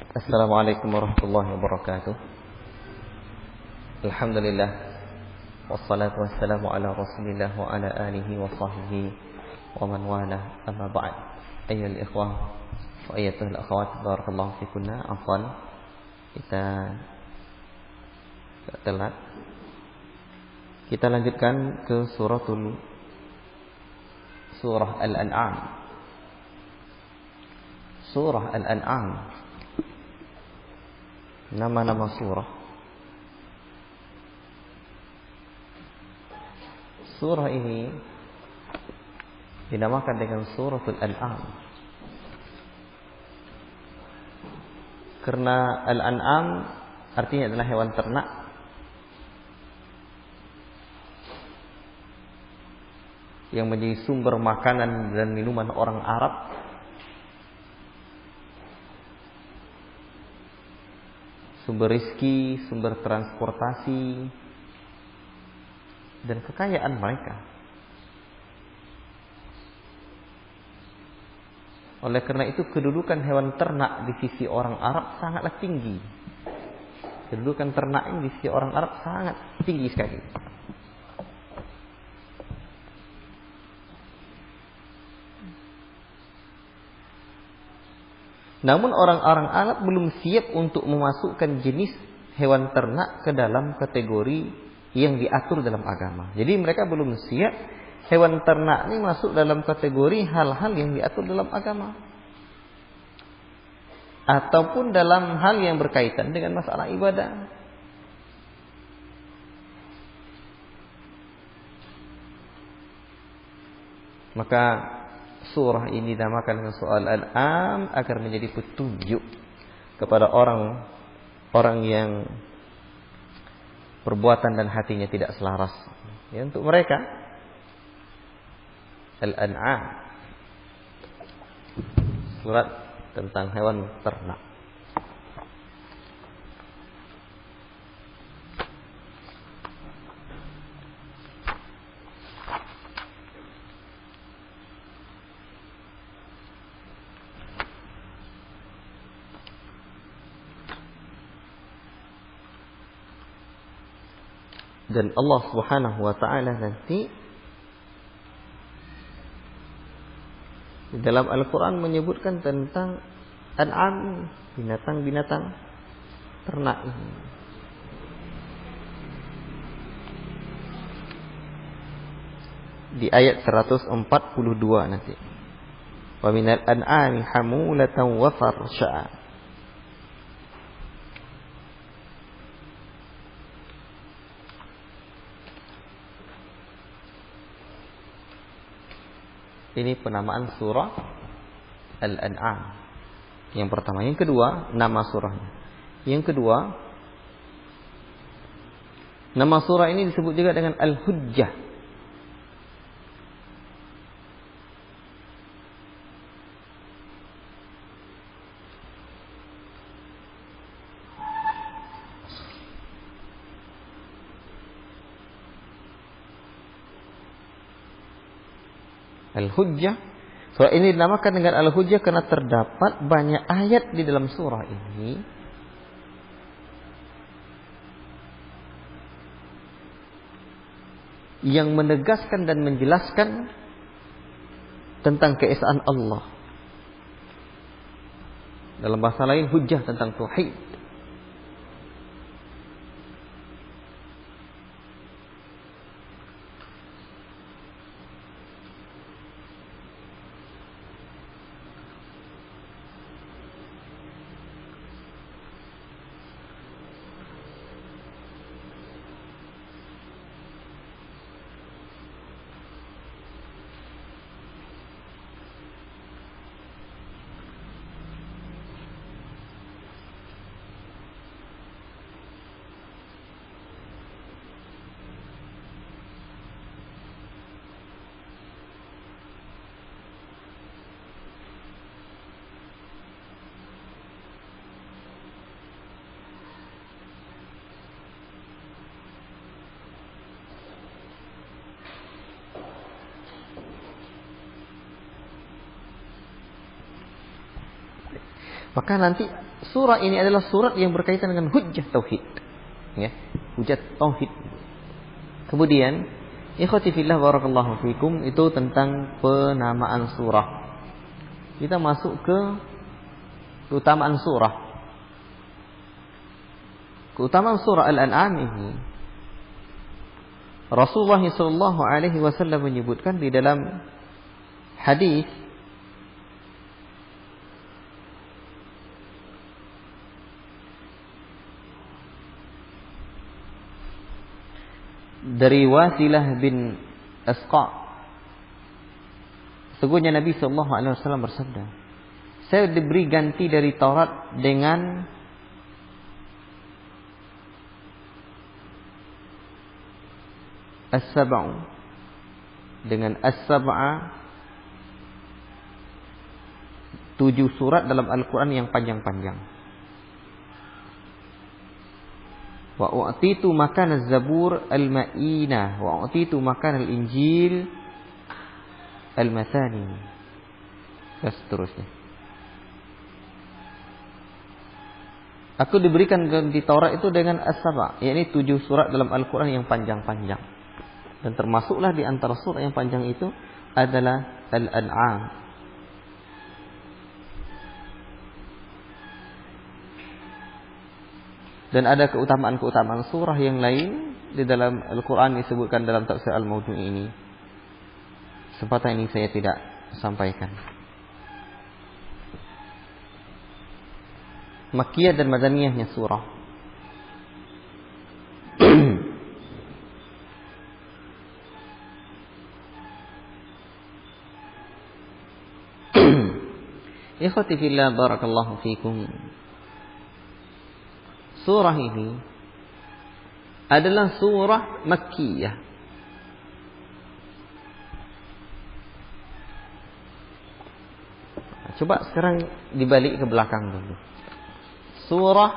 Assalamualaikum warahmatullahi wabarakatuh. Alhamdulillah, wassalatu wassalamu ala rasulillah wa ala alihi wa sahbihi wa man wala, amma ba'd. Ayyuhal ikhwah wa ayyatuhal akhawat, barakallahu fikunna. Afwan, kita telat. Kita lanjutkan ke surah Al-An'am. Surah Al-An'am, nama-nama surah. Surah ini dinamakan dengan Suratul An'am karena Al-An'am artinya adalah hewan ternak yang menjadi sumber makanan dan minuman orang Arab, sumber rizki, sumber transportasi, dan kekayaan mereka. Oleh karena itu kedudukan hewan ternak di sisi orang Arab sangatlah tinggi. Kedudukan ternak ini di sisi orang Arab sangat tinggi sekali. Namun orang-orang Arab belum siap untuk memasukkan jenis hewan ternak ke dalam kategori yang diatur dalam agama. Jadi mereka belum siap hewan ternak ini masuk dalam kategori hal-hal yang diatur dalam agama, ataupun dalam hal yang berkaitan dengan masalah ibadah. Maka surah ini dinamakan dengan surah Al-An'am agar menjadi petunjuk kepada orang yang perbuatan dan hatinya tidak selaras. Ya, untuk mereka Al-An'am, surat tentang hewan ternak. Dan Allah Subhanahu wa ta'ala nanti di dalam Al-Quran menyebutkan tentang an'am, binatang-binatang ternak ini. Di ayat 142 nanti. Wa minal an'ami hamulatan wa farsha. Ini penamaan surah Al-An'am. Yang pertama. Yang kedua, nama surahnya. Yang kedua, nama surah ini disebut juga dengan Al-Hujjah. Al-Hujjah. Surah ini dinamakan dengan Al-Hujjah karena terdapat banyak ayat di dalam surah ini yang menegaskan dan menjelaskan tentang keesaan Allah. Dalam bahasa lain, hujjah tentang tauhid. Maka nanti surah ini adalah surat yang berkaitan dengan hujjah tauhid. Ya, hujjah tauhid. Kemudian, ikhwati fillah barakallahu fikum, itu tentang penamaan surah. Kita masuk ke keutamaan surah. Keutamaan surah Al-An'am ini Rasulullah sallallahu alaihi wasallam menyebutkan di dalam hadis dari Wasilah bin Asqa. Sesungguhnya Nabi sallallahu alaihi wasallam bersabda, saya diberi ganti dari Taurat dengan As-Sab'u, dengan As-Sab'a, 7 surat dalam Al-Quran yang panjang-panjang. Wa u'titu makan Az-Zabur Al-Ma'inah wa u'titu makan Al-Injil Al-Mathani, dan seterusnya. Aku diberikan ganti Taurat itu dengan As-Sab'a, yakni 7 surat dalam Al-Quran yang panjang-panjang. Dan termasuklah di antara surah yang panjang itu adalah Al-An'am. Dan ada keutamaan-keutamaan surah yang lain di dalam Al-Quran disebutkan dalam tafsir Al-Mawdu'i ini. Kesempatan ini saya tidak sampaikan. Makkiyah dan Madaniyahnya surah. Ikhwati fillah barakallahu fikum. Surah ini adalah surah Makkiyah. Coba sekarang dibalik ke belakang dulu. Surah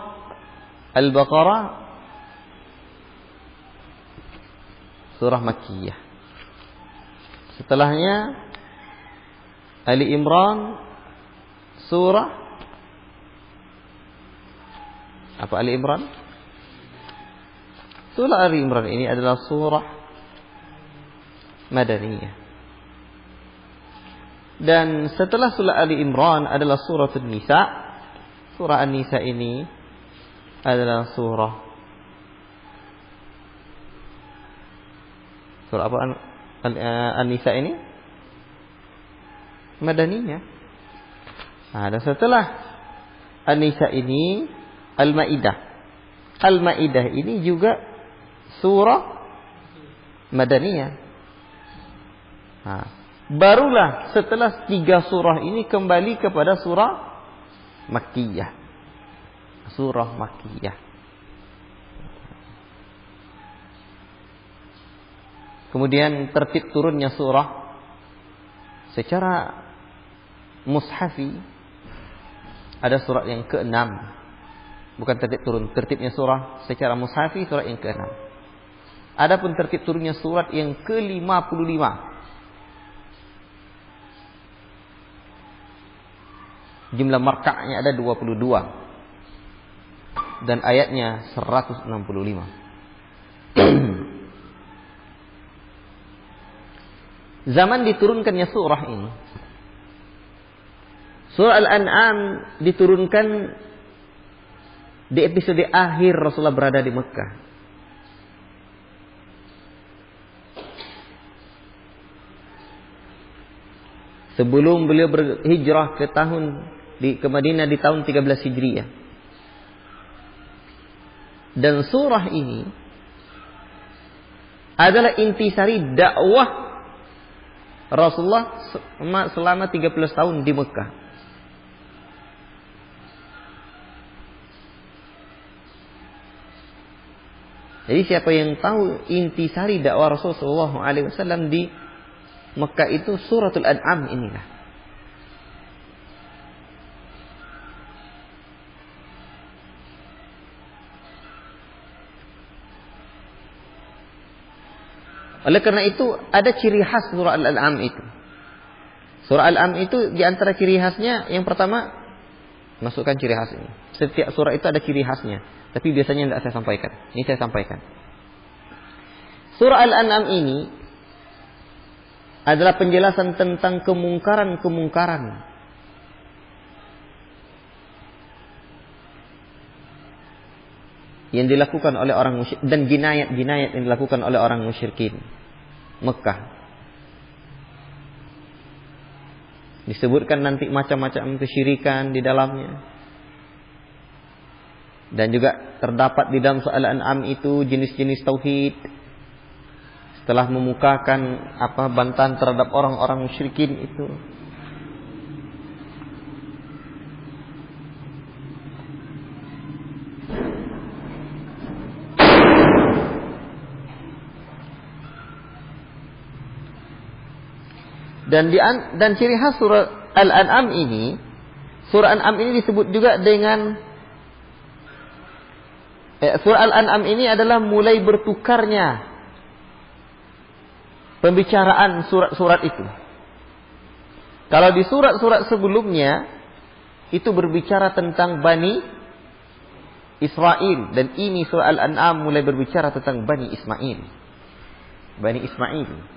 Al-Baqarah, surah Makkiyah. Setelahnya Ali Imran, surah apa? Ali Imran. Surah Ali Imran ini adalah surah Madaniyah. Dan setelah surah Ali Imran adalah surah An-Nisa. Surah An-Nisa ini adalah surah apa? An-Nisa ini Madaniyah. Nah, dan setelah An-Nisa ini Al-Maidah. Al-Maidah ini juga surah Madaniyah. Nah, barulah setelah 3 surah ini kembali kepada surah Makkiyah. Surah Makkiyah. Kemudian tertib turunnya surah secara mushafi. Ada surat yang ke-6. Bukan tertib turun, tertibnya surah secara mushafi surat yang ke-6. Adapun tertib turunnya surat yang ke-55. Jumlah marka'nya ada 22. Dan ayatnya 165. Zaman diturunkannya surah ini, surah Al-An'am diturunkan di episode akhir Rasulullah berada di Mekah. Sebelum beliau berhijrah ke Madinah di tahun 13 Hijriah. Dan surah ini adalah intisari dakwah Rasulullah selama 13 tahun di Mekah. Jadi siapa yang tahu intisari dakwah Rasulullah SAW di Mekah itu suratul An'am inilah. Oleh karena itu ada ciri khas surah Al-An'am itu. Surah Al-An'am itu di antara ciri khasnya yang pertama Masukkan ciri khas ini. Setiap surah itu ada ciri khasnya, tapi biasanya tidak saya sampaikan. Ini saya sampaikan. Surah Al-An'am ini adalah penjelasan tentang kemungkaran-kemungkaran yang dilakukan oleh orang musyrik dan jinayat-jinayat yang dilakukan oleh orang musyrikin Mekah. Disebutkan nanti macam-macam kesyirikan di dalamnya. Dan juga terdapat di dalam surah Al-An'am itu jenis-jenis tauhid. Setelah memukakan bantahan terhadap orang-orang musyrikin itu. Dan ciri khas surah Al-An'am ini, surah Al-An'am ini disebut juga dengan surah Al-An'am ini adalah mulai bertukarnya pembicaraan surat-surat itu. Kalau di surat-surat sebelumnya itu berbicara tentang Bani Israel, dan ini surah Al-An'am mulai berbicara tentang Bani Ismail. Bani Ismail.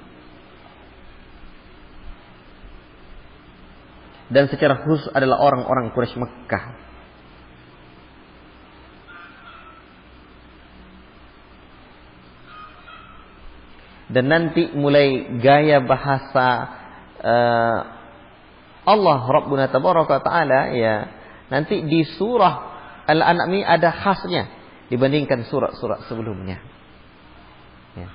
Dan secara khusus adalah orang-orang Quraisy Mekah. Dan nanti mulai gaya bahasa Allah Rabbuna Tabaraka Ta'ala, ya, nanti di surah Al-An'am ini ada khasnya dibandingkan surat-surat sebelumnya. Ya.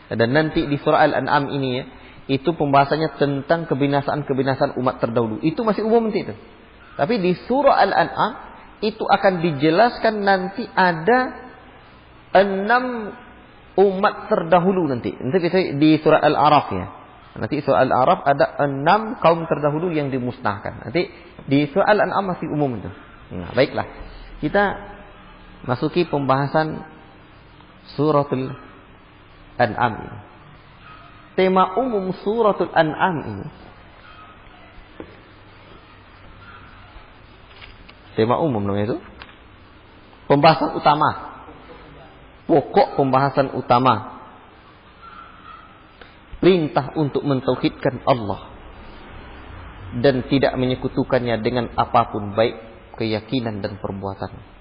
Dan nanti di surah Al-An'am ini ya, itu pembahasannya tentang kebinasaan-kebinasaan umat terdahulu. Itu masih umum nanti itu. Tapi di surah Al-An'am itu akan dijelaskan nanti ada 6 umat terdahulu nanti. Nanti di surah Al-A'raf ya. Nanti surah Al-A'raf ada 6 kaum terdahulu yang dimusnahkan. Nanti di surah Al-An'am masih umum itu. Nah, baiklah. Kita masuki pembahasan suratul An'am ini. Tema umum suratul An'am ini. Tema umum namanya itu. Pembahasan utama. Pokok pembahasan utama. Perintah untuk mentauhidkan Allah. Dan tidak menyekutukannya dengan apapun, baik keyakinan dan perbuatan.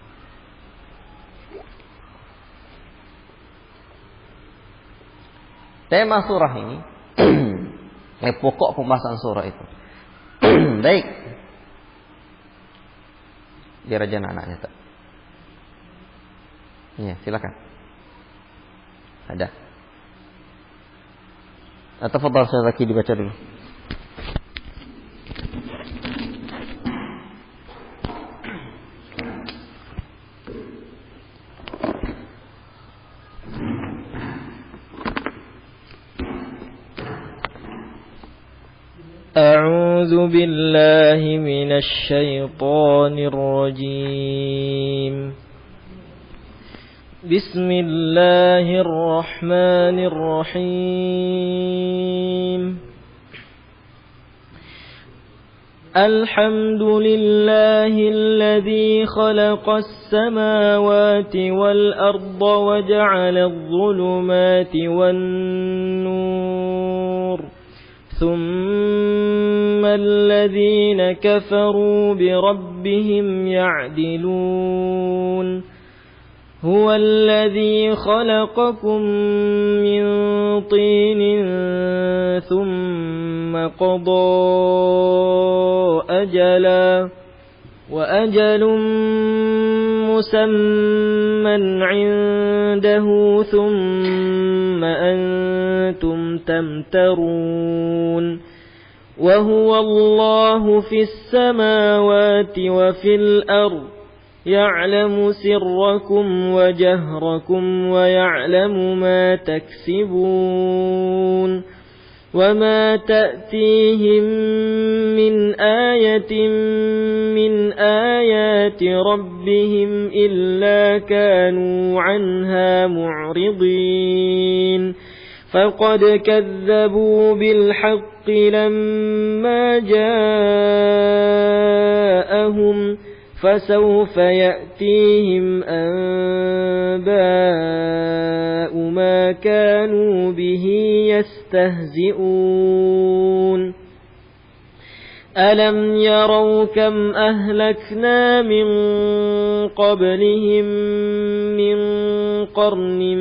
Tema surah ini, pokok pembahasan surah itu. Baik. Biar aja anak-anaknya tak. Iya, silakan. Ada. Tafadhal Ustaz Zaki, dibaca dulu. أعوذ بالله من الشيطان الرجيم بسم الله الرحمن الرحيم الحمد لله الذي خلق السماوات والأرض وجعل الظلمات والنور ثم الذين كفروا بربهم يعدلون هو الذي خلقكم من طين ثم قضى أجلا وأجل مسمى عنده ثم أنتم تمترون وهو الله في السماوات وفي الأرض يعلم سركم وجهركم ويعلم ما تكسبون وما تأتيهم من آية من آيات ربهم إلا كانوا عنها معرضين فقد كذبوا بالحق لما جاءهم فسوف يأتيهم أنباء ما كانوا به يستهزئون ألم يروا كم أهلكنا من قبلهم من قرن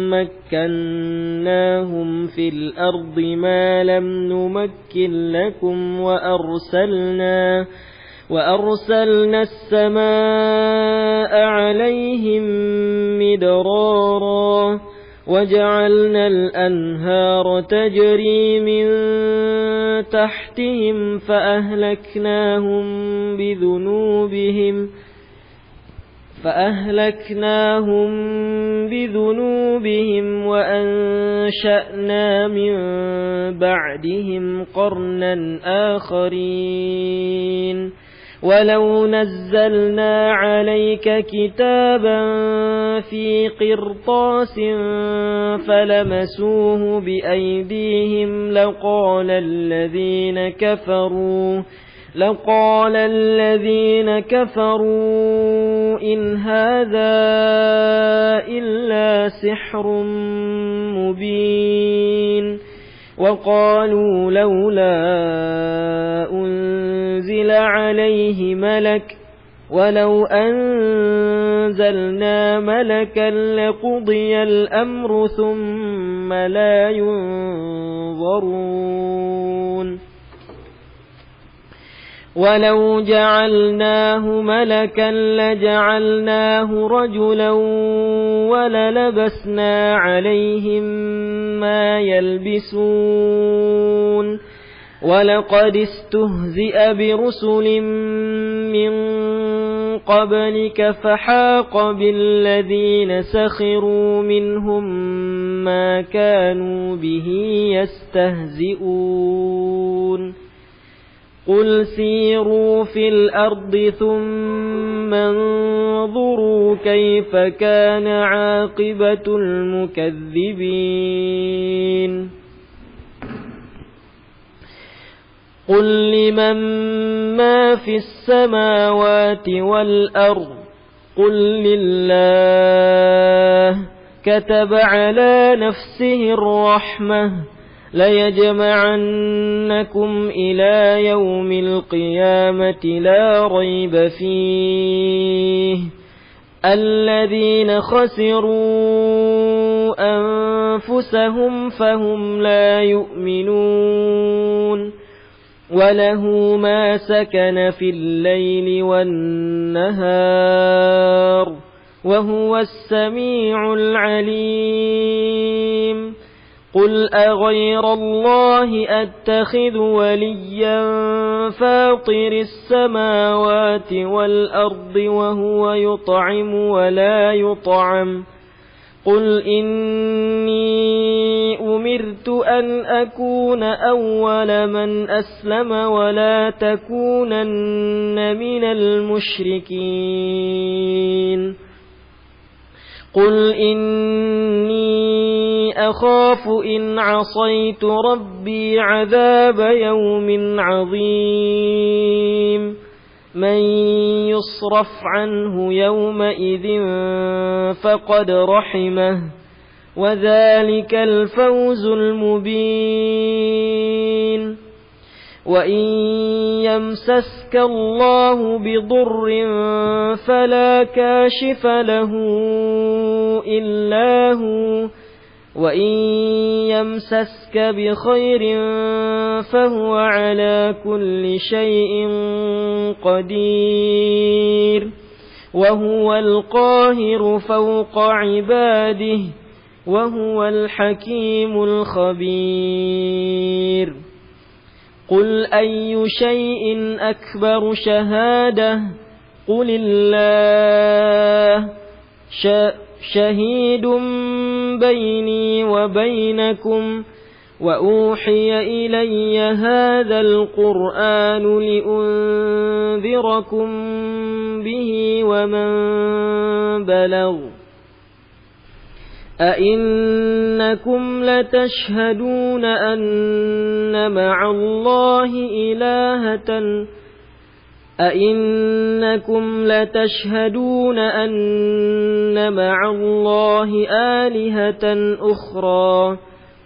مكناهم في الأرض ما لم نمكن لكم وأرسلنا السماء عليهم مدرارا وجعلنا الأنهار تجري من تحتهم فأهلكناهم بذنوبهم وأنشأنا من بعدهم قرنا آخرين ولو نزلنا عليك كتابا في قرطاس فلمسوه بأيديهم لقال الذين كفروا إن هذا إلا سحر مبين وقالوا لولا أنزل عليه ملك ولو أنزلنا ملكا لقضي الأمر ثم لا ينظرون ولو جعلناه ملكا لجعلناه رجلا وللبسنا عليهم ما يلبسون ولقد استهزئ برسل من قبلك فحاق بالذين سخروا منهم ما كانوا به يستهزئون قل سيروا في الأرض ثم انظروا كيف كان عاقبة المكذبين قل لمن ما في السماوات والأرض قل لله كتب على نفسه الرحمة ليجمعنكم إلى يوم القيامة لا ريب فيه الذين خسروا أنفسهم فهم لا يؤمنون وله ما سكن في الليل والنهار وهو السميع العليم قل أغير الله أتخذ وليا فاطر السماوات والأرض وهو يطعم ولا يطعم قل إني أمرت أن أكون أول من أسلم ولا تكونن من المشركين قل إني أخاف إن عصيت ربي عذاب يوم عظيم من يصرف عنه يومئذ فقد رحمه وذلك الفوز المبين وإن يمسسك الله بضر فلا كاشف له إلا هو وإن يمسسك بخير فهو على كل شيء قدير وهو القاهر فوق عباده وهو الحكيم الخبير قل أي شيء أكبر شهادة قل الله شهيد بيني وبينكم وأوحي إلي هذا القرآن لأنذركم به ومن بلغ أئنكم لتشهدون أن مع الله آلهة أخرى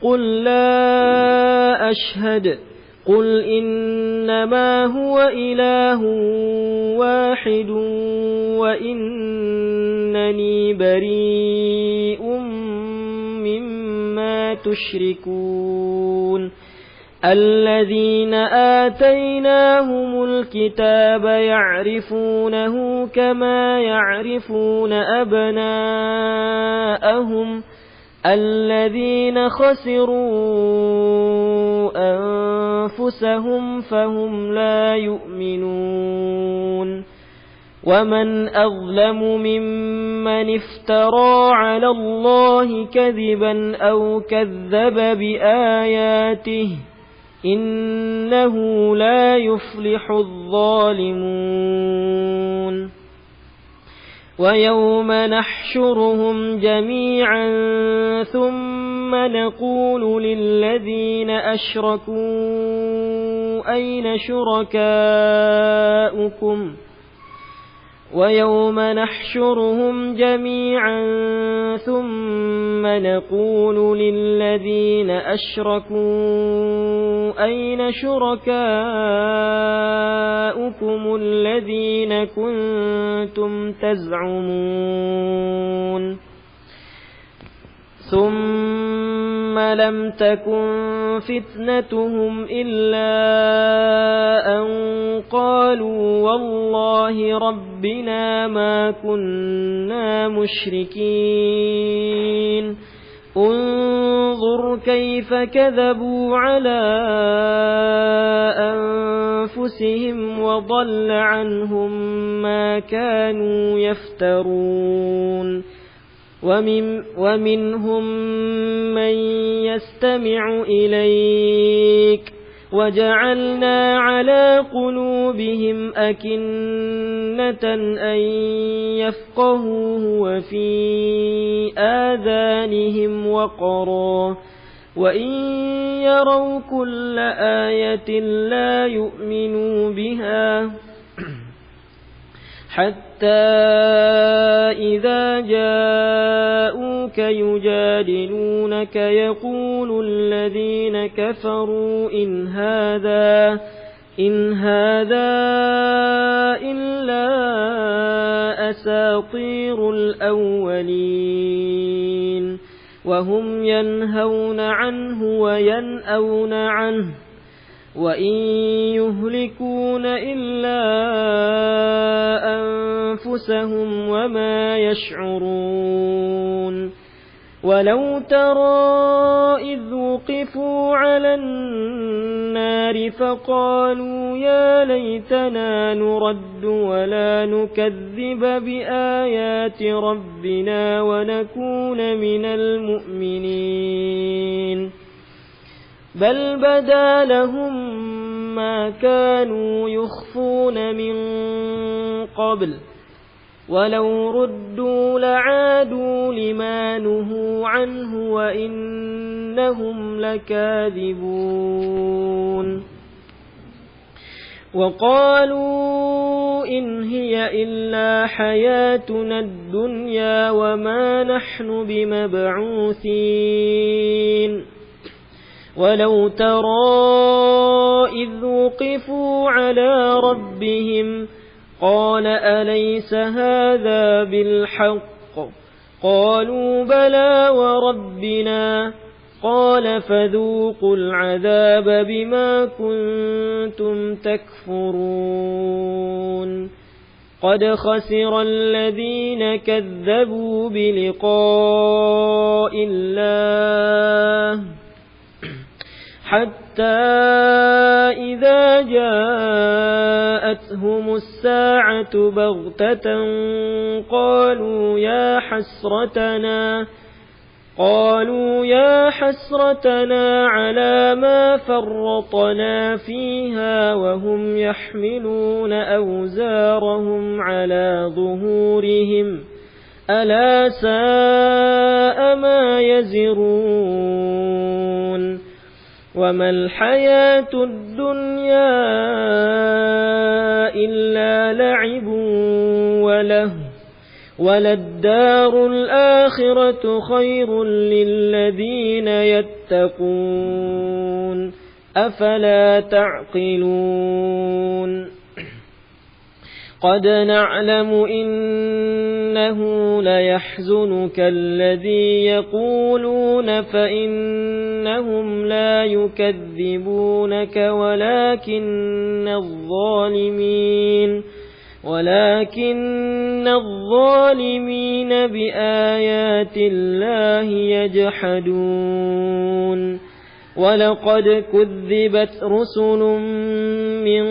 قل لا أشهد قل إنما هو إله واحد وإنني بريء مما تشركون الذين آتيناهم الكتاب يعرفونه كما يعرفون أبناءهم الذين خسروا أنفسهم فهم لا يؤمنون ومن أظلم ممن افترى على الله كذبا أو كذب بآياته إنه لا يفلح الظالمون ويوم نحشرهم جميعا ثم نقول للذين أشركوا أين شركاؤكم ويوم نحشرهم جميعا ثم نقول للذين أشركوا أين شركاؤكم الذين كنتم تزعمون ثم لم تكن فتنتهم إلا أن قالوا والله ربنا ما كنا مشركين انظر كيف كذبوا على أنفسهم وضل عنهم ما كانوا يفترون ومنهم من يستمع إليك وجعلنا على قلوبهم أكنة أن يفقهوه وفي آذانهم وقرا وإن يروا كل آية لا يؤمنوا بها حتى إذا جاءوك يجادلونك يقول الذين كفروا إن هذا إلا أساطير الأولين وهم ينهون عنه وينأون عنه وإن يهلكون إلا أنفسهم وما يشعرون ولو ترى إذ وقفوا على النار فقالوا يا ليتنا نرد ولا نكذب بآيات ربنا ونكون من المؤمنين بل بدا لهم ما كانوا يخفون من قبل ولو ردوا لعادوا لما نهوا عنه وإنهم لكاذبون وقالوا إن هي إلا حياتنا الدنيا وما نحن بمبعوثين ولو ترى إذ وقفوا على ربهم قال أليس هذا بالحق قالوا بلى وربنا قال فذوقوا العذاب بما كنتم تكفرون قد خسر الذين كذبوا بلقاء الله حتى إذا جاءتهم الساعة بغتة قالوا يا حسرتنا على ما فرطنا فيها وهم يحملون أوزارهم على ظهورهم ألا ساء ما يزرون وما الحياة الدنيا إلا لعب وله وللدار الآخرة خير للذين يتقون أفلا تعقلون قد نعلم إنه ليحزنك الذي يقولون فإنهم لا يكذبونك ولكن الظالمين بآيات الله يجحدون ولقد كذبت رسل من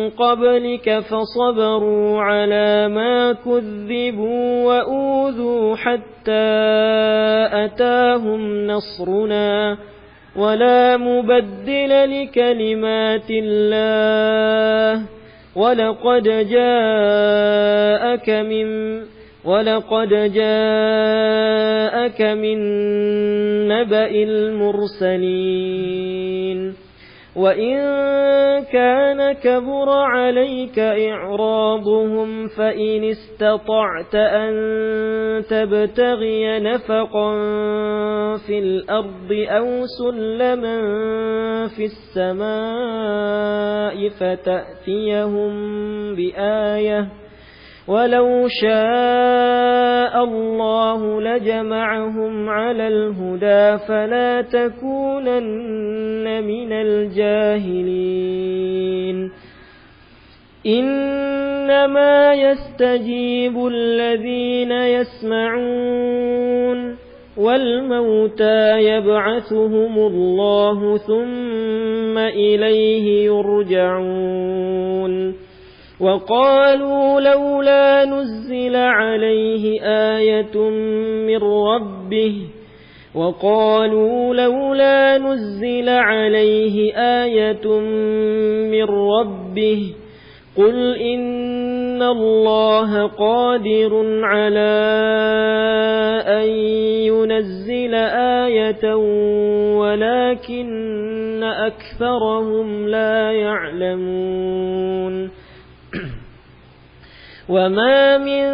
قبلك فصبروا على ما كذبوا وأوذوا حتى أتاهم نصرنا ولا مبدل لكلمات الله ولقد جاءك من نبأ المرسلين وإن كان كبر عليك إعراضهم فإن استطعت أن تبتغي نفقا في الأرض أو سلما في السماء فتأتيهم بآية ولو شاء الله لجمعهم على الهدى فلا تكونن من الجاهلين إنما يستجيب الذين يسمعون والموتى يبعثهم الله ثم إليه يرجعون وقالوا لولا نزل عليه آية من ربه قل إن الله قادر على أن ينزل آية ولكن أكثرهم لا يعلمون وما من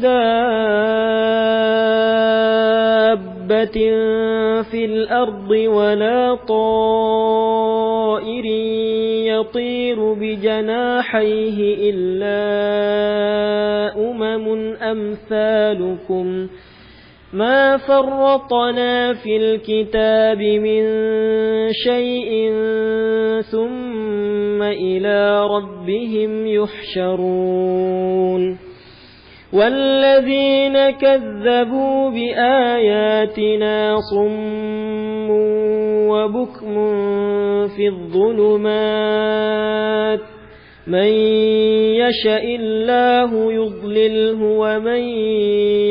دابة في الأرض ولا طائر يطير بجناحيه إلا أمثالكم ما فرطنا في الكتاب من شيء ثم إلى ربهم يحشرون والذين كذبوا بآياتنا صم وبكم في الظلمات من يشاء الله يضلله ومن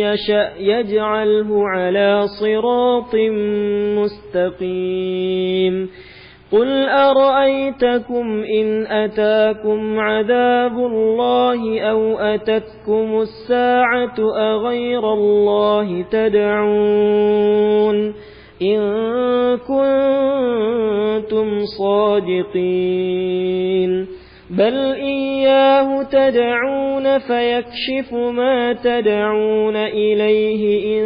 يشاء يجعله على صراط مستقيم قل أرأيتكم إن أتاكم عذاب الله أو أتتكم الساعة أغير الله تدعون إن كنتم صادقين بل إياه تدعون فيكشف ما تدعون إليه إن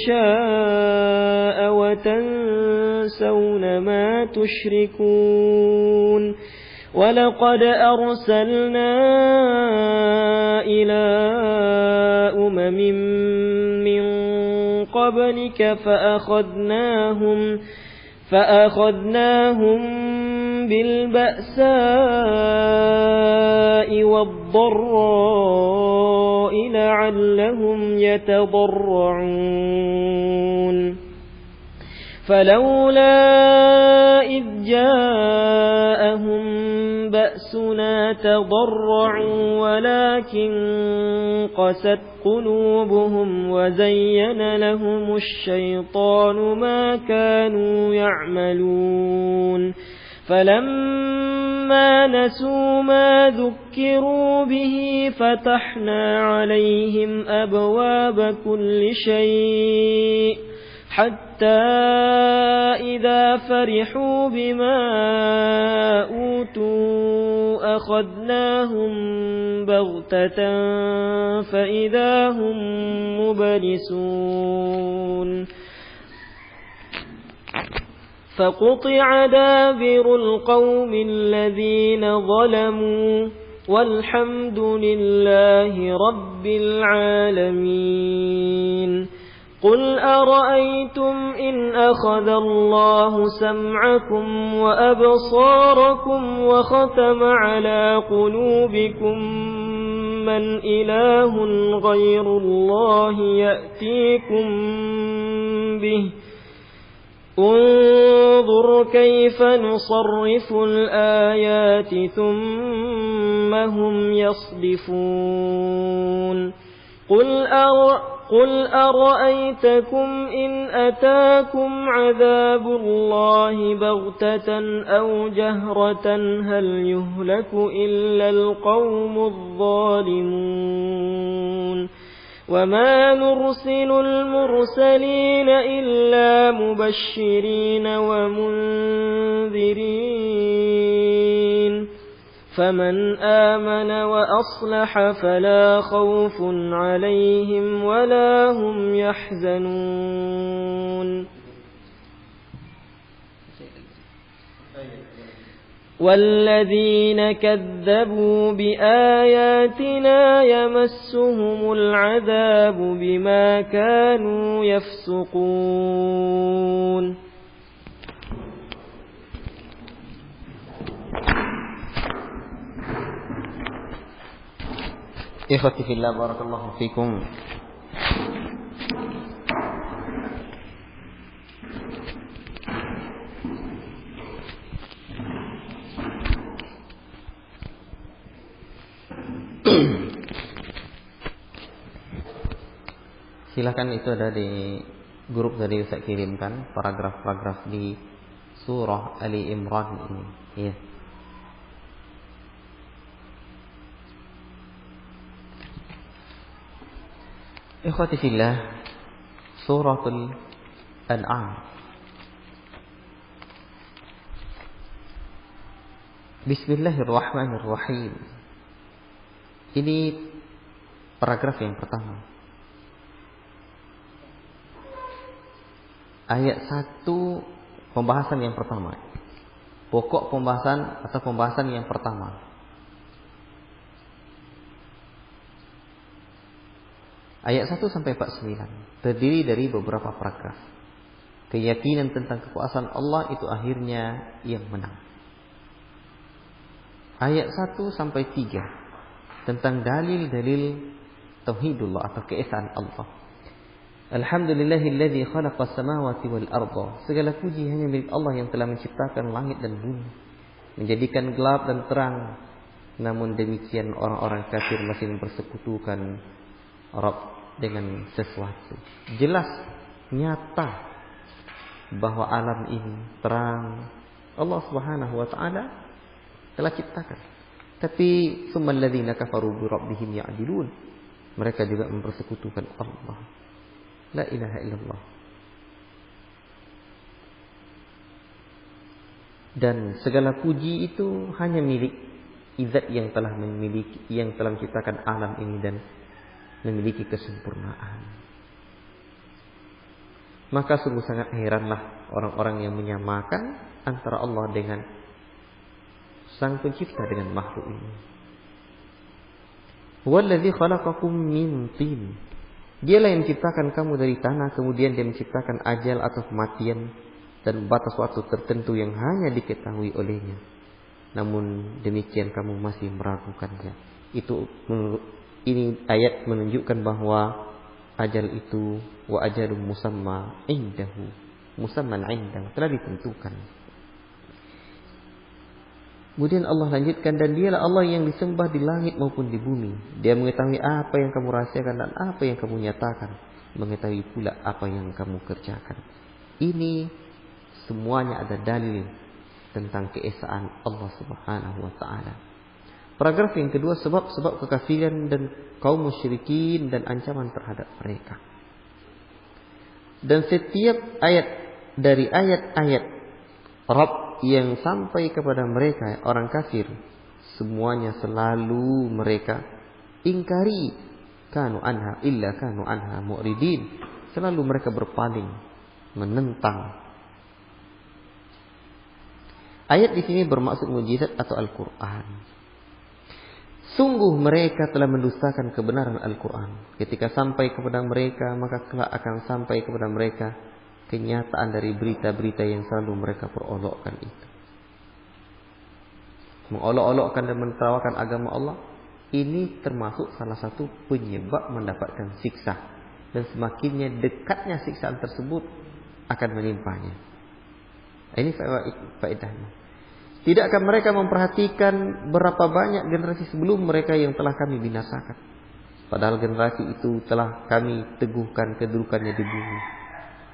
شاء وتنسون ما تشركون ولقد أرسلنا إلى من قبلك فأخذناهم بالبأساء والضراء لعلهم يتضرعون فلولا إذ جاءهم بأسنا تضرعوا ولكن قست قلوبهم وزين لهم الشيطان ما كانوا يعملون فلما نسوا ما ذكروا به فتحنا عليهم أبواب كل شيء حتى إذا فرحوا بما أوتوا أخذناهم بغتة فإذا هم مبلسون فقطع دابر القوم الذين ظلموا والحمد لله رب العالمين قل أرأيتم إن أخذ الله سمعكم وأبصاركم وختم على قلوبكم من إله غير الله يأتيكم به انظر كيف نصرف الآيات ثم هم يصدفون قل أرأيتكم إن أتاكم عذاب الله بغتة أو جهرة هل يهلك إلا القوم الظالمون وما نرسل المرسلين إلا مبشرين ومنذرين فمن آمن وأصلح فلا خوف عليهم ولا هم يحزنون والذين كذبوا بآياتنا يمسهم العذاب بما كانوا يفسقون Ikhwati fillah, barakallahu fikum. Silakan, itu ada di grup tadi saya kirimkan paragraf-paragraf di surah Ali Imran ini. Ya. Ikhwati fillah, suratul An'am. Bismillahirrahmanirrahim. Ini paragraf yang pertama. Ayat 1, pembahasan yang pertama. Pokok pembahasan atau pembahasan yang pertama. Ayat 1 sampai 49 terdiri dari beberapa paragraf. Keyakinan tentang kekuasaan Allah itu akhirnya yang menang. Ayat 1 sampai 3 tentang dalil-dalil tauhidullah atau keesaan Allah. Alhamdulillahilladzi khalaqas samawati wal arda. Segala puji hanya milik Allah yang telah menciptakan langit dan bumi, menjadikan gelap dan terang. Namun demikian orang-orang kafir masih mempersekutukan Rabb dengan sesuatu. Jelas, nyata bahwa alam ini terang, Allah Subhanahu wa taala telah ciptakan. Tapi summal ladzina kafaru bi rabbihim ya'dilun. Mereka juga mempersekutukan Allah. La ilaha illallah. Dan segala puji itu hanya milik Zat yang telah menciptakan alam ini dan memiliki kesempurnaan. Maka sungguh sangat heranlah orang-orang yang menyamakan antara Allah dengan Sang Pencipta dengan makhluk ini. Huwallazi khalaqakum min tin. Dialah yang menciptakan kamu dari tanah, kemudian Dia menciptakan ajal atau kematian dan batas waktu tertentu yang hanya diketahui olehnya. Namun demikian kamu masih meragukannya. Ini ayat menunjukkan bahwa ajal itu wa ajalun musamman indahu telah ditentukan. Kemudian Allah lanjutkan, dan dialah Allah yang disembah di langit maupun di bumi. Dia mengetahui apa yang kamu rahasiakan dan apa yang kamu nyatakan. Mengetahui pula apa yang kamu kerjakan. Ini semuanya ada dalil tentang keesaan Allah Subhanahu wa taala. Paragraf yang kedua, sebab-sebab kekafiran dan kaum musyrikin dan ancaman terhadap mereka. Dan setiap ayat dari ayat-ayat Rabb yang sampai kepada mereka orang kafir, semuanya selalu mereka ingkari. Kanu anha illa kanu anha mu'ridin. Selalu mereka berpaling, menentang. Ayat di sini bermaksud mukjizat atau Al-Quran. Sungguh mereka telah mendustakan kebenaran Al-Quran. Ketika sampai kepada mereka, maka kelak akan sampai kepada mereka kenyataan dari berita-berita yang selalu mereka perolokkan itu. Mengolok-olokkan dan menertawakan agama Allah, ini termasuk salah satu penyebab mendapatkan siksa. Dan semakinnya dekatnya siksaan tersebut akan menimpanya. Ini faedahnya. Tidakkah mereka memperhatikan berapa banyak generasi sebelum mereka yang telah kami binasakan? Padahal generasi itu telah kami teguhkan kedudukannya di bumi,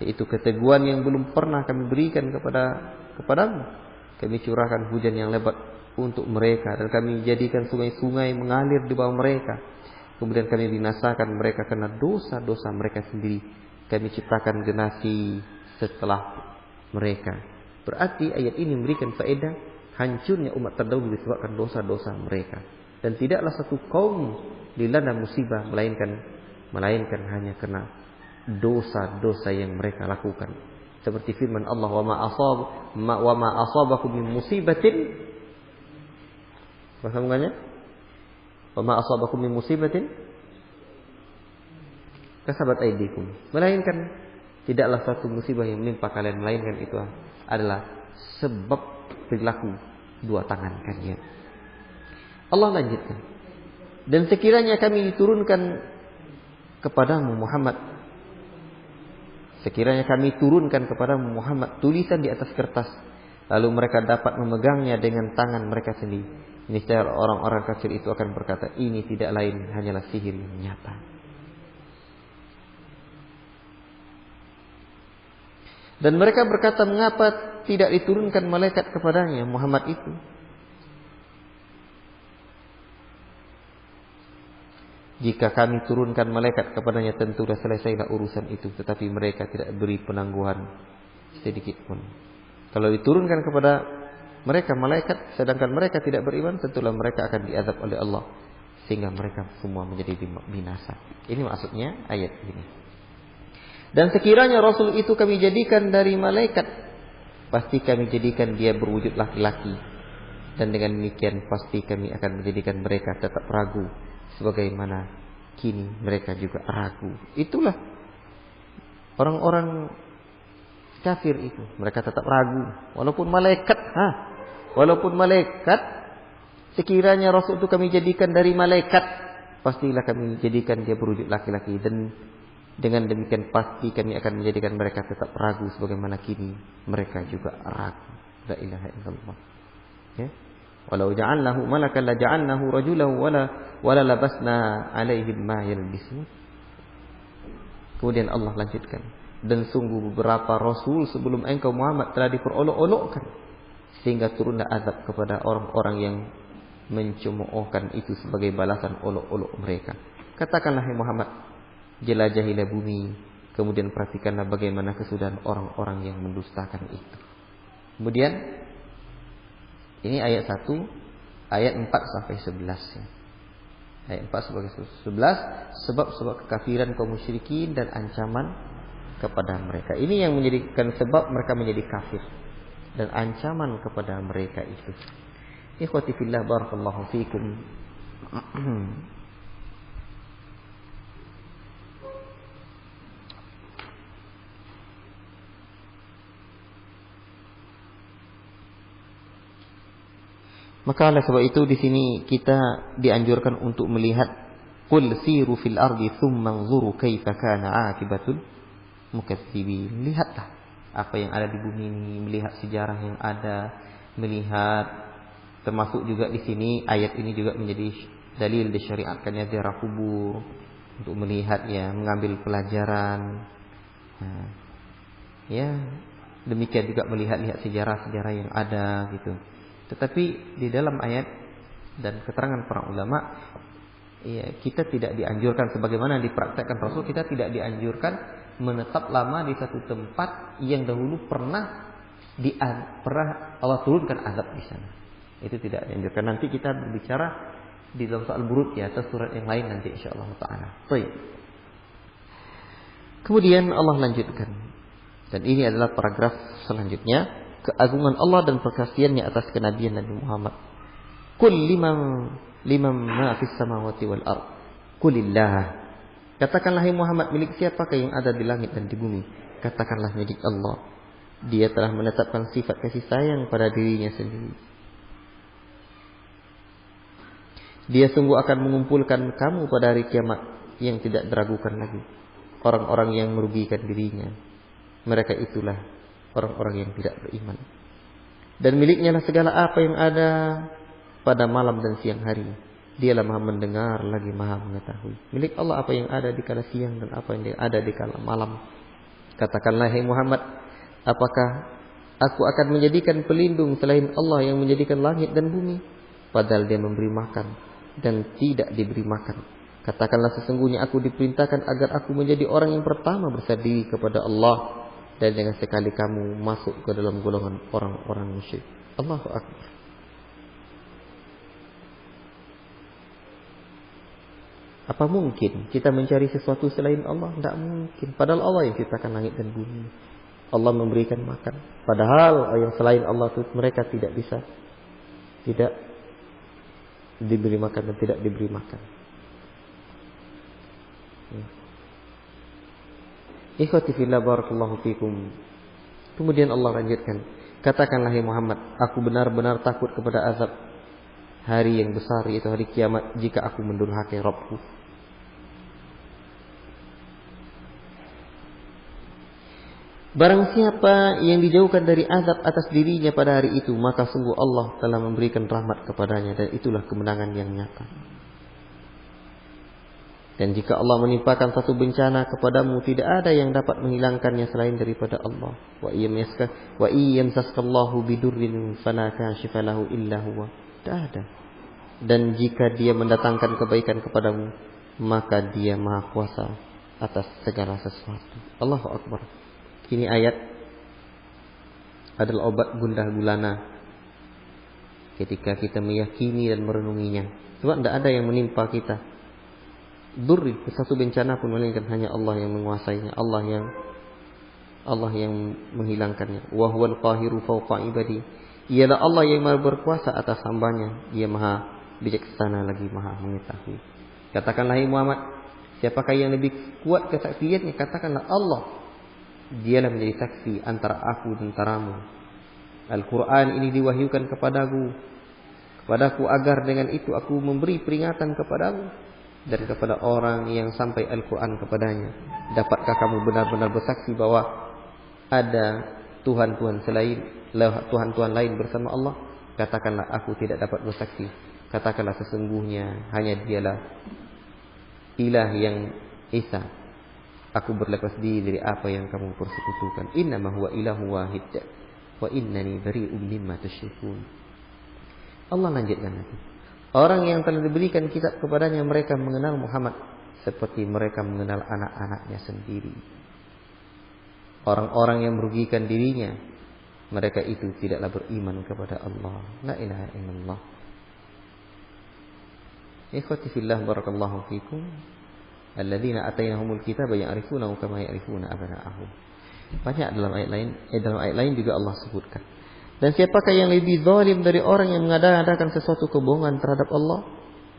yaitu keteguhan yang belum pernah kami berikan kepadamu. Kami curahkan hujan yang lebat untuk mereka, dan kami jadikan sungai-sungai mengalir di bawah mereka. Kemudian kami binasakan mereka karena dosa-dosa mereka sendiri. Kami ciptakan generasi setelah mereka. Berarti ayat ini memberikan faedah hancurnya umat terdahulu disebabkan dosa-dosa mereka. Dan tidaklah satu kaum dilanda musibah melainkan hanya karena dosa-dosa yang mereka lakukan. Seperti firman Allah, wa ma asabakum min musibatin. Apa sambungannya? Wa ma asabakum min musibatin kasabat aydikum. Melainkan tidaklah satu musibah yang menimpa kalian, melainkan itu adalah sebab perilaku dua tangan kalian. Allah lanjutkan, dan sekiranya kami diturunkan kepadamu Muhammad, sekiranya kami turunkan kepadamu Muhammad tulisan di atas kertas, lalu mereka dapat memegangnya dengan tangan mereka sendiri, niscaya orang-orang kafir itu akan berkata, ini tidak lain hanyalah sihir yang nyata. Dan mereka berkata, mengapa tidak diturunkan malaikat kepadanya Muhammad itu? Jika kami turunkan malaikat kepadanya, tentu sudah selesailah urusan itu. Tetapi mereka tidak beri penangguhan sedikit pun. Kalau diturunkan kepada mereka malaikat, sedangkan mereka tidak beriman, tentulah mereka akan diazab oleh Allah, sehingga mereka semua menjadi binasa. Ini maksudnya ayat ini. Dan sekiranya Rasul itu kami jadikan dari malaikat, pasti kami jadikan dia berwujud laki-laki. Dan dengan demikian pasti kami akan menjadikan mereka tetap ragu, sebagaimana kini mereka juga ragu. Itulah orang-orang kafir itu. Mereka tetap ragu. Walaupun malaikat, sekiranya Rasul itu kami jadikan dari malaikat, pastilah kami jadikan dia berwujud laki-laki. Dan dengan demikian pasti kami akan menjadikan mereka tetap ragu, sebagaimana kini mereka juga ragu. La ilaha illallah. Ya. Walau ja'alnahu malakan la ja'alnahu rajulan wala labasna alaihim ma yalbisun. Kemudian Allah lanjutkan, dan sungguh beberapa rasul sebelum engkau Muhammad telah diperolok-olokkan, sehingga turunlah azab kepada orang-orang yang mencemoohkan itu sebagai balasan olok-olok mereka. Katakanlah hai Muhammad, jelajahilah bumi, kemudian perhatikanlah bagaimana kesudahan orang-orang yang mendustakan itu. Kemudian ini ayat 1, ayat 4 sampai 11 ya. Ayat 4 sampai 11, sebab-sebab kekafiran kaum musyrikin dan ancaman kepada mereka. Ini yang menjadikan sebab mereka menjadi kafir dan ancaman kepada mereka itu. Ikhwati fillah, barakallahu fikum. Maka oleh sebab itu di sini kita dianjurkan untuk melihat, qul siru fil ardi tsumma anzuru kaifa kana aqibatul mukadzibin. Lihatlah apa yang ada di bumi ini, melihat sejarah yang ada, melihat Termasuk juga di sini ayat ini juga menjadi dalil disyariatkannya ziarah kubur untuk melihatnya, mengambil pelajaran. Nah, ya, demikian juga melihat-lihat sejarah-sejarah yang ada gitu. Tetapi di dalam ayat dan keterangan para ulama, ya, kita tidak dianjurkan sebagaimana dipraktekkan Rasul, kita tidak dianjurkan menetap lama di satu tempat yang dahulu pernah Allah turunkan azab di sana. Itu tidak dianjurkan. Nanti kita berbicara di dalam soal Buruj ya, atau surat yang lain nanti insyaallah taala. Baik. Kemudian Allah lanjutkan. Dan ini adalah paragraf selanjutnya, keagungan Allah dan perkasiannya atas kenabian Nabi Muhammad. Qul liman ma fis samawati wal ard. Qulillah. Katakanlah hai Muhammad, milik siapakah yang ada di langit dan di bumi? Katakanlah milik Allah. Dia telah menetapkan sifat kasih sayang pada dirinya sendiri. Dia sungguh akan mengumpulkan kamu pada hari kiamat yang tidak diragukan lagi. Orang-orang yang merugikan dirinya, mereka itulah orang-orang yang tidak beriman. Dan miliknya lah segala apa yang ada pada malam dan siang hari. Dialah Maha mendengar lagi Maha mengetahui. Milik Allah apa yang ada di kala siang dan apa yang ada di kala malam. Katakanlah hai Muhammad, apakah aku akan menjadikan pelindung selain Allah yang menjadikan langit dan bumi? Padahal dia memberi makan dan tidak diberi makan. Katakanlah sesungguhnya aku diperintahkan agar aku menjadi orang yang pertama berserah diri kepada Allah, dan jangan sekali kamu masuk ke dalam golongan orang-orang musyrik. Allahu Akbar. Apa mungkin kita mencari sesuatu selain Allah? Tidak mungkin. Padahal Allah yang ciptakan langit dan bumi. Allah memberikan makan. Padahal yang selain Allah itu mereka tidak bisa, tidak diberi makan dan tidak diberi makan. Ikhwati fillah barakallahu fikum. Kemudian Allah lanjutkan, katakanlah hai Muhammad, aku benar-benar takut kepada azab hari yang besar, yaitu hari kiamat, jika aku mendurhakai Rabbku. Barang siapa yang dijauhkan dari azab atas dirinya pada hari itu, maka sungguh Allah telah memberikan rahmat kepadanya, dan itulah kemenangan yang nyata. Dan jika Allah menimpakan satu bencana kepadamu, tidak ada yang dapat menghilangkannya selain daripada Allah. Wa iyyamsaskallahu bidurrin fala kashifa lahu illa huwa. Tidak ada. Dan jika dia mendatangkan kebaikan kepadamu, maka dia Maha Kuasa atas segala sesuatu. Allahu Akbar. Ini ayat adalah obat gundah gulana ketika kita meyakini dan merenunginya. Sebab tidak ada yang menimpa kita durri, satu bencana pun, melainkan hanya Allah yang menguasainya, Allah yang menghilangkannya. Wa huwal qahiru fawqa ibadi. Ialah Allah yang Maha berkuasa atas hambanya. Ia Maha bijaksana lagi Maha mengetahui. Katakanlah hai Muhammad, siapakah yang lebih kuat kesaksiannya? Katakanlah Allah. Dialah menjadi saksi antara aku dan antaramu. Al-Quran ini diwahyukan kepadaku agar dengan itu aku memberi peringatan kepadamu dan kepada orang yang sampai Al-Quran kepadanya. Dapatkah kamu benar-benar bersaksi bahwa ada Tuhan-Tuhan lain bersama Allah? Katakanlah aku tidak dapat bersaksi. Katakanlah sesungguhnya hanya dialah ilah yang esa. Aku berlepas diri dari apa yang kamu persekutukan. Innama huwa ilahu wahid wa innani bari'um mimma tusyrikun. Allah lanjutkan lagi. Orang yang telah diberikan kitab kepadanya, mereka mengenal Muhammad seperti mereka mengenal anak-anaknya sendiri. Orang-orang yang merugikan dirinya, mereka itu tidaklah beriman kepada Allah. La ilaha illallah. Ikhwati fillah barakallahu fikum. Alladzina atainahumul kitaba ya'rifunahu kama ya'rifuna abna'ahum. Banyak dalam ayat lain juga Allah sebutkan. Dan siapakah yang lebih zalim dari orang yang mengadakan sesuatu kebohongan terhadap Allah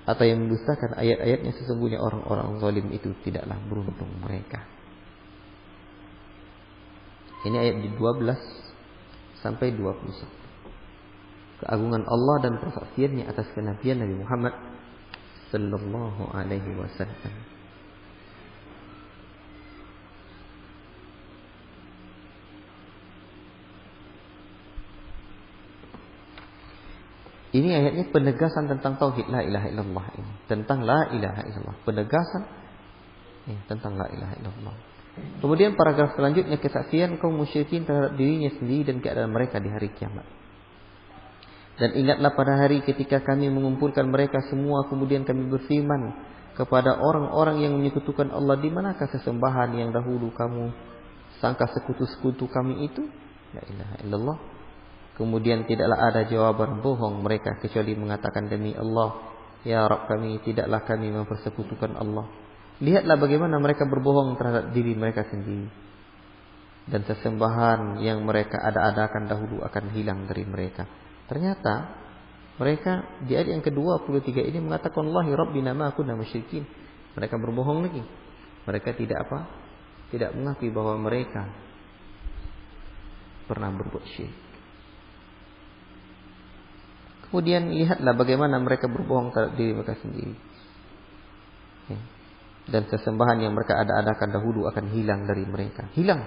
atau yang mendustakan ayat-ayatnya? Sesungguhnya orang-orang zalim itu tidaklah beruntung mereka. Ini ayat di 12 sampai 21. Keagungan Allah dan persaksiannya atas kenabian Nabi Muhammad sallallahu alaihi wasallam. Ini ayatnya penegasan tentang tauhid la ilaha illallah ini. Tentang la ilaha illallah. Penegasan tentang la ilaha illallah. Kemudian paragraf selanjutnya, kesaksian kaum musyrikin terhadap dirinya sendiri dan keadaan mereka di hari kiamat. Dan ingatlah pada hari ketika kami mengumpulkan mereka semua, kemudian kami berfirman kepada orang-orang yang menyekutukan Allah, di manakah sesembahan yang dahulu kamu sangka sekutu-sekutu kami itu? La ilaha illallah. Kemudian tidaklah ada jawaban bohong mereka kecuali mengatakan, demi Allah, ya Rabb kami, tidaklah kami mempersekutukan Allah. Lihatlah bagaimana mereka berbohong terhadap diri mereka sendiri. Dan sesembahan yang mereka ada-adakan dahulu akan hilang dari mereka. Ternyata mereka di ayat yang ke-23 ini mengatakan, Wallahi Rabbina ma kunna musyrikin. Mereka berbohong lagi. Mereka tidak mengakui bahwa mereka pernah berbuat syirik. Kemudian lihatlah bagaimana mereka berbohong terhadap diri mereka sendiri. Dan sesembahan yang mereka ada-adakan dahulu akan hilang dari mereka. Hilang.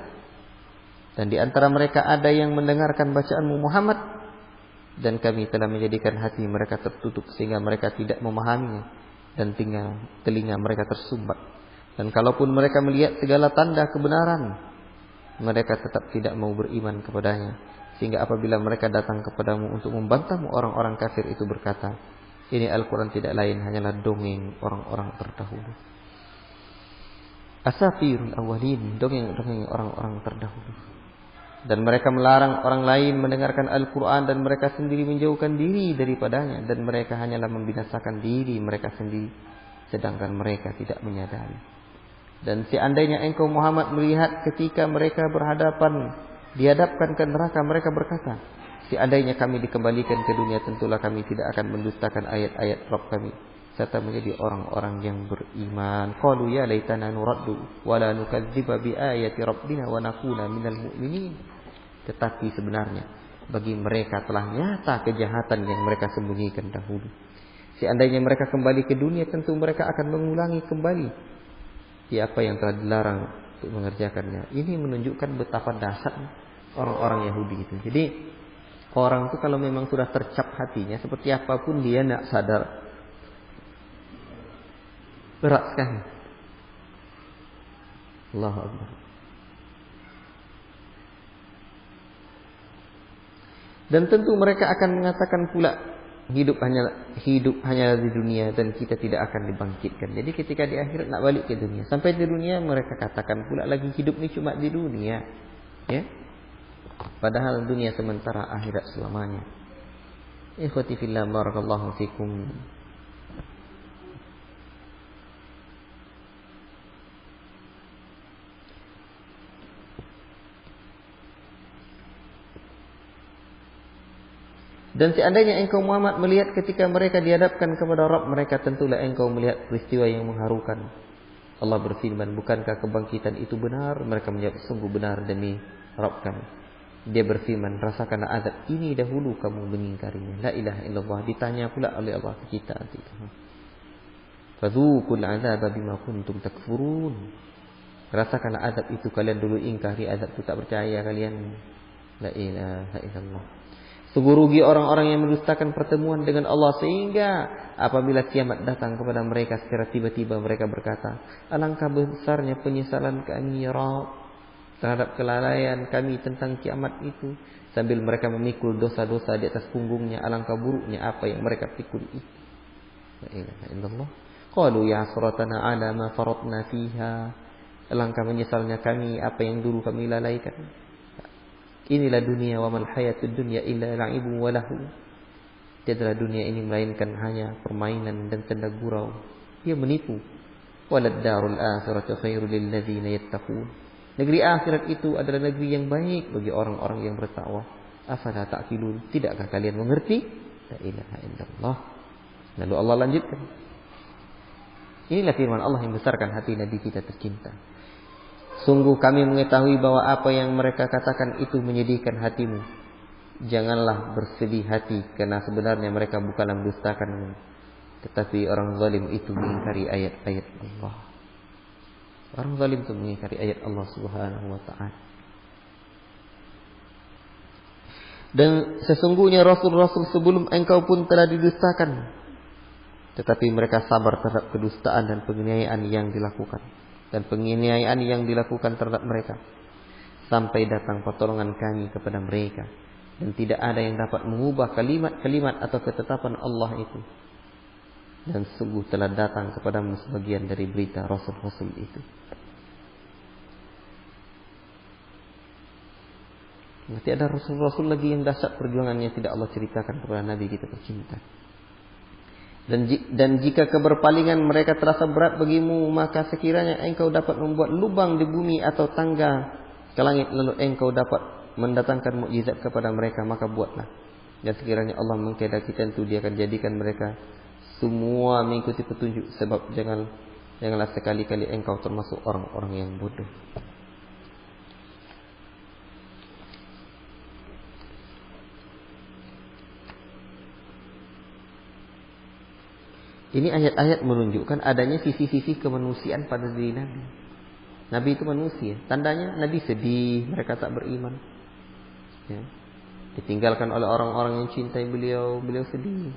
Dan di antara mereka ada yang mendengarkan bacaanmu Muhammad, dan kami telah menjadikan hati mereka tertutup sehingga mereka tidak memahaminya, dan telinga mereka tersumbat. Dan kalaupun mereka melihat segala tanda kebenaran, mereka tetap tidak mau beriman kepadanya. Sehingga apabila mereka datang kepadamu untuk membantahmu, orang-orang kafir itu berkata, ini Al-Quran tidak lain hanyalah dongeng orang-orang terdahulu. Asatirul awalin, dongeng orang-orang terdahulu. Dan mereka melarang orang lain mendengarkan Al-Quran, dan mereka sendiri menjauhkan diri daripadanya, dan mereka hanyalah membinasakan diri mereka sendiri, sedangkan mereka tidak menyadari. Dan seandainya engkau Muhammad melihat ketika mereka dihadapkan ke neraka, mereka berkata, seandainya kami dikembalikan ke dunia, tentulah kami tidak akan mendustakan ayat-ayat Rabb kami, serta menjadi orang-orang yang beriman. Qalu ya laitana nuraddu wa la nukadziba bi ayati rabbina wa nakuna minal mu'minin. Tetapi sebenarnya bagi mereka telah nyata kejahatan yang mereka sembunyikan dahulu. Seandainya mereka kembali ke dunia, tentu mereka akan mengulangi kembali apa yang telah dilarang untuk mengerjakannya. Ini menunjukkan betapa dahsyatnya orang-orang Yahudi itu. Jadi orang itu kalau memang sudah tercap hatinya, seperti apapun dia tidak sadar, berat sekali. Allahu Akbar. Dan tentu mereka akan mengatakan pula, hidup hanya di dunia dan kita tidak akan dibangkitkan. Jadi ketika di akhirat nak balik ke dunia, sampai di dunia mereka katakan pula lagi hidup ni cuma di dunia, ya. Padahal dunia sementara, akhirat selamanya. Ikhwati fillah, barakallahu fikum. Dan seandainya engkau Muhammad melihat ketika mereka dihadapkan kepada Rabb mereka, tentulah engkau melihat peristiwa yang mengharukan. Allah berfirman, bukankah kebangkitan itu benar? Mereka menjawab, sungguh benar demi Rabb kami. Dia berfirman, rasakanlah azab ini dahulu kamu mengingkarinya. La ilaha illallah. Ditanya pula oleh Allah ke kita nanti. Fadzuqul azaba bima kuntum takfurun. Rasakanlah azab itu, kalian dulu ingkari azab itu, tak percaya kalian. La ilaha illallah. Sungguh rugi orang-orang yang mendustakan pertemuan dengan Allah, sehingga apabila kiamat datang kepada mereka secara tiba-tiba mereka berkata, alangkah besarnya penyesalan kami ya Rabb terhadap kelalaian kami tentang kiamat itu, sambil mereka memikul dosa-dosa di atas punggungnya. Alangkah buruknya apa yang mereka pikul itu. La ilaha illallah. Qalu ya hasratana ala ma faratna fiha. Alangkah menyesalnya kami apa yang dulu kami lalaikan. Inilah dunia, wa mal hayatud dunya illa la'ibun wa lahu. Tiadalah dunia ini melainkan hanya permainan dan tanda gurau. Ia menipu. Walad darul akhiratu khairul lil ladzina yattaqun. Negeri akhirat itu adalah negeri yang baik bagi orang-orang yang bertakwa. Afala ta'qilun? Tidakkah kalian mengerti? La ilaha illallah. Lalu Allah lanjutkan. Inilah firman Allah yang besarkan hati Nabi kita tercinta. Sungguh kami mengetahui bahwa apa yang mereka katakan itu menyedihkan hatimu. Janganlah bersedih hati, karena sebenarnya mereka bukanlah mendustakanmu, tetapi orang zalim itu mengingkari ayat-ayat Allah. Orang zalim itu mengingkari ayat Allah Subhanahu wa ta'ala. Dan sesungguhnya rasul-rasul sebelum engkau pun telah didustakan, tetapi mereka sabar terhadap kedustaan dan penganiayaan yang dilakukan terhadap mereka, sampai datang pertolongan kami kepada mereka, dan tidak ada yang dapat mengubah kalimat-kalimat atau ketetapan Allah itu. Dan sungguh telah datang kepadamu sebagian dari berita rasul-rasul itu. Berarti ada rasul-rasul lagi yang dahsyat perjuangannya tidak Allah ceritakan kepada Nabi kita tercinta. Dan jika keberpalingan mereka terasa berat bagimu, maka sekiranya engkau dapat membuat lubang di bumi atau tangga ke langit, lalu engkau dapat mendatangkan mukjizat kepada mereka, maka buatlah. Dan sekiranya Allah mengkehendaki, tentu Dia akan jadikan mereka semua mengikuti petunjuk. Sebab janganlah sekali-kali engkau termasuk orang-orang yang bodoh. Ini ayat-ayat menunjukkan adanya sisi-sisi kemanusiaan pada diri Nabi. Nabi itu manusia. Tandanya Nabi sedih, mereka tak beriman. Ya. Ditinggalkan oleh orang-orang yang cintai beliau sedih.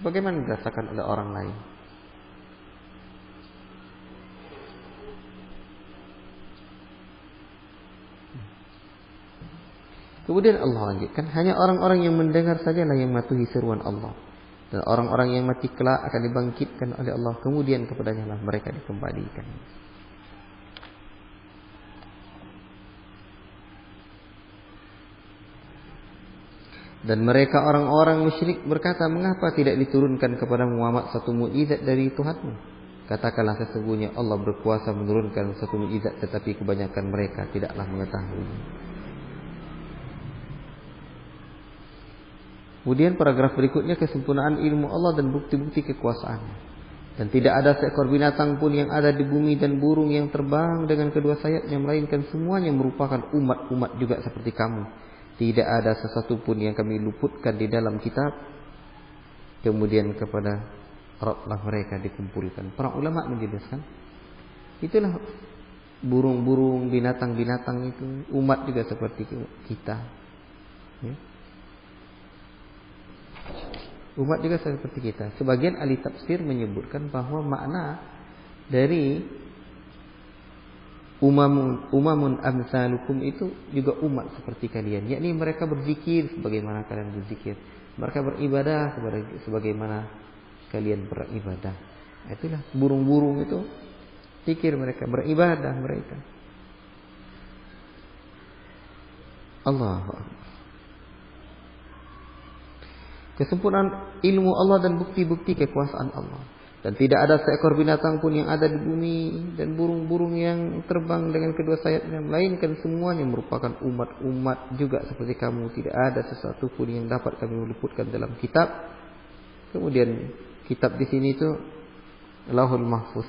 Bagaimana dirasakan oleh orang lain? Kemudian Allah lanjutkan, hanya orang-orang yang mendengar sajalah yang mematuhi seruan Allah. Dan orang-orang yang mati kelak akan dibangkitkan oleh Allah, kemudian kepadanya lah mereka dikembalikan. Dan mereka orang-orang musyrik berkata, mengapa tidak diturunkan kepada Muhammad satu mukjizat dari Tuhanmu? Katakanlah, sesungguhnya Allah berkuasa menurunkan satu mukjizat, tetapi kebanyakan mereka tidaklah mengetahui. Kemudian paragraf berikutnya, kesempurnaan ilmu Allah dan bukti-bukti kekuasaannya. Dan tidak ada seekor binatang pun yang ada di bumi dan burung yang terbang dengan kedua sayapnya, melainkan semuanya merupakan umat-umat juga seperti kamu. Tidak ada sesuatu pun yang kami luputkan di dalam kitab. Kemudian kepada Rabblah mereka dikumpulkan. Para ulama menjelaskan, itulah burung-burung, binatang-binatang itu umat juga seperti kita. Ya. Umat juga seperti kita. Sebagian ahli tafsir menyebutkan bahwa makna dari umamun amsalukum itu juga umat seperti kalian, yakni mereka berzikir sebagaimana kalian berzikir, mereka beribadah sebagaimana kalian beribadah. Itulah burung-burung itu zikir mereka, beribadah mereka. Allahu Akbar. Kesempurnaan ilmu Allah dan bukti-bukti kekuasaan Allah. Dan tidak ada seekor binatang pun yang ada di bumi dan burung-burung yang terbang dengan kedua sayapnya, melainkan semuanya merupakan umat-umat juga seperti kamu. Tidak ada sesuatu pun yang dapat kami luputkan dalam kitab. Kemudian kitab di sini itu Lauhul Mahfuz.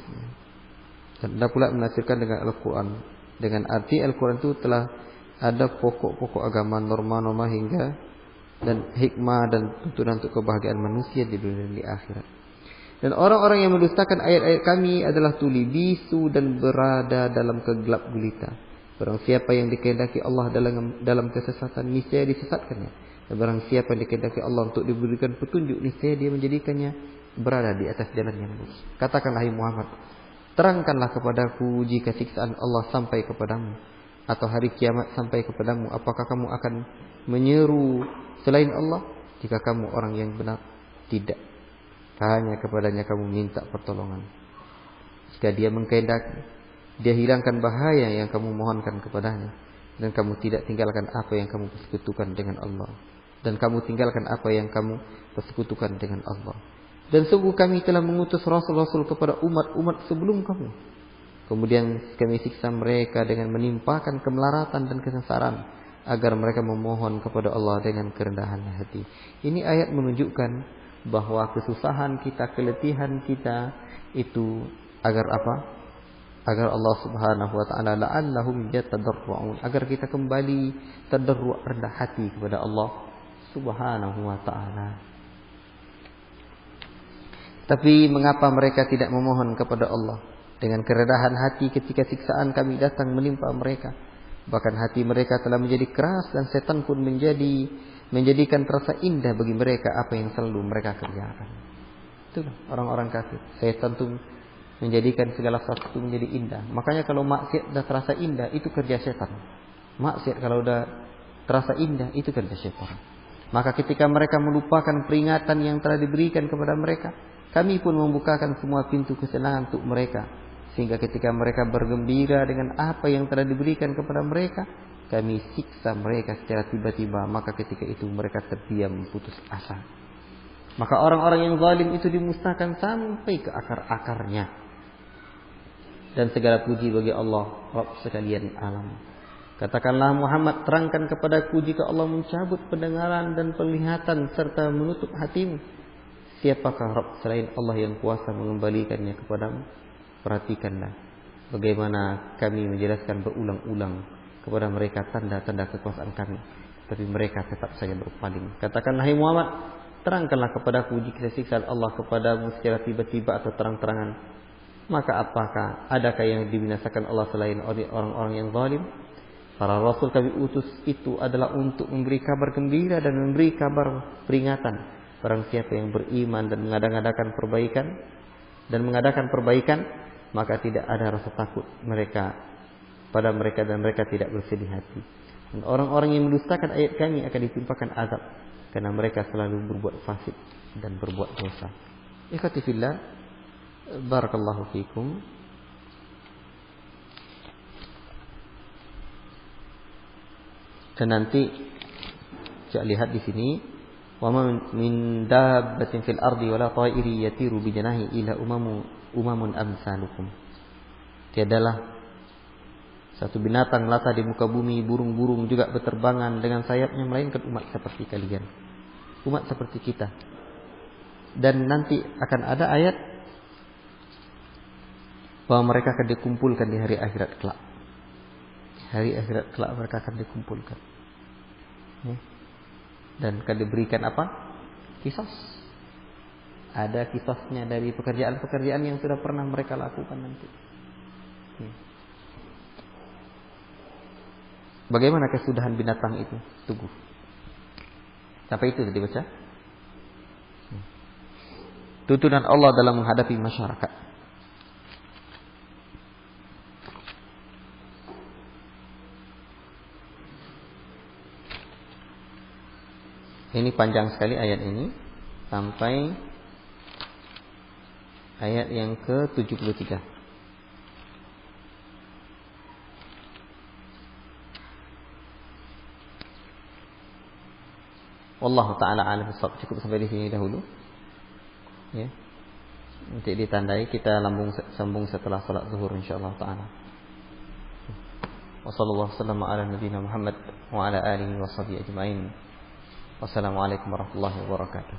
Dan ada pula menafsirkan dengan Al-Quran. Dengan arti Al-Quran itu telah ada pokok-pokok agama, norma-norma hingga dan hikmah dan tuntunan untuk kebahagiaan manusia di dunia dan di akhirat. Dan orang-orang yang mendustakan ayat-ayat kami adalah tuli bisu dan berada dalam kegelap gulita. Barang siapa yang dikehendaki Allah dalam kesesatan, niscaya disesatkannya. Dan barang siapa yang dikehendaki Allah untuk diberikan petunjuk, niscaya Dia menjadikannya berada di atas jalan yang lurus. Katakanlah, hai Muhammad, terangkanlah kepadaku jika siksaan Allah sampai kepadamu atau hari kiamat sampai kepadamu, apakah kamu akan menyeru selain Allah? Jika kamu orang yang benar, tidak. Hanya kepadanya kamu minta pertolongan. Jika Dia mengkehendaki, Dia hilangkan bahaya yang kamu mohonkan kepadanya. Dan kamu tidak tinggalkan apa yang kamu persekutukan dengan Allah. Dan kamu tinggalkan apa yang kamu persekutukan dengan Allah. Dan sungguh kami telah mengutus rasul-rasul kepada umat-umat sebelum kamu. Kemudian kami siksa mereka dengan menimpakan kemelaratan dan kesengsaraan, agar mereka memohon kepada Allah dengan kerendahan hati. Ini ayat menunjukkan bahwa kesusahan kita, keletihan kita itu agar apa? Agar Allah Subhanahu wa taala la'allahum yatadarru'un, agar kita kembali tadarru', rendah hati kepada Allah Subhanahu wa taala. Tapi mengapa mereka tidak memohon kepada Allah dengan kerendahan hati ketika siksaan kami datang menimpa mereka? Bahkan hati mereka telah menjadi keras dan setan pun menjadikan terasa indah bagi mereka apa yang selalu mereka kerjakan. Itulah orang-orang kafir. Setan tuh menjadikan segala sesuatu menjadi indah. Makanya kalau maksiat sudah terasa indah, itu kerja setan. Maksiat kalau sudah terasa indah, itu kerja setan. Maka ketika mereka melupakan peringatan yang telah diberikan kepada mereka, kami pun membukakan semua pintu kesenangan untuk mereka. Sehingga ketika mereka bergembira dengan apa yang telah diberikan kepada mereka, kami siksa mereka secara tiba-tiba. Maka ketika itu mereka terdiam putus asa. Maka orang-orang yang zalim itu dimusnahkan sampai ke akar-akarnya. Dan segala puji bagi Allah, Rabb sekalian alam. Katakanlah Muhammad, terangkan kepadaku jika Allah mencabut pendengaran dan penglihatan serta menutup hatimu. Siapakah Rabb selain Allah yang kuasa mengembalikannya kepadamu? Perhatikanlah bagaimana kami menjelaskan berulang-ulang kepada mereka tanda-tanda kekuasaan kami, tapi mereka tetap saja berpaling. Katakanlah, hai Muhammad, terangkanlah kepadaku jika siksa Allah kepadamu secara tiba-tiba atau terang-terangan. Maka apakah adakah yang dibinasakan Allah selain orang-orang yang zalim? Para rasul kami utus itu adalah untuk memberi kabar gembira dan memberi kabar peringatan. Barang siapa yang beriman dan mengadakan perbaikan, maka tidak ada rasa takut pada mereka dan mereka tidak bersedih hati. Dan orang-orang yang mendustakan ayat kami akan ditimpakan azab karena mereka selalu berbuat fasik dan berbuat dosa. Ikhwati fillah, barakallahu fikum. Dan nanti saya lihat di sini, wa min dabbatin fil ardi wala ta'iri yatiru bi janahi ila umamun amsalukum. Tiadalah satu binatang melata di muka bumi, burung-burung juga berterbangan dengan sayapnya, melainkan umat seperti kalian, umat seperti kita. Dan nanti akan ada ayat bahwa mereka akan dikumpulkan di hari akhirat kelak. Hari akhirat kelak mereka akan dikumpulkan, dan akan diberikan apa? Qisas. Ada kisahnya dari pekerjaan-pekerjaan yang sudah pernah mereka lakukan nanti. Bagaimana kesudahan binatang itu? Tunggu. Sampai itu tadi baca. Tuntunan Allah dalam menghadapi masyarakat. Ini panjang sekali ayat ini sampai ayat yang ke-73. Wallahu ta'ala a'lam bishawab. Cukup sampai di sini dahulu. Ya. Nanti ditandai kita sambung setelah salat zuhur insyaallah taala. Wa sallallahu wasallam ala nabiyyina Muhammad wa ala alihi wa sahbihi ajma'in. Wassalamualaikum warahmatullahi wabarakatuh.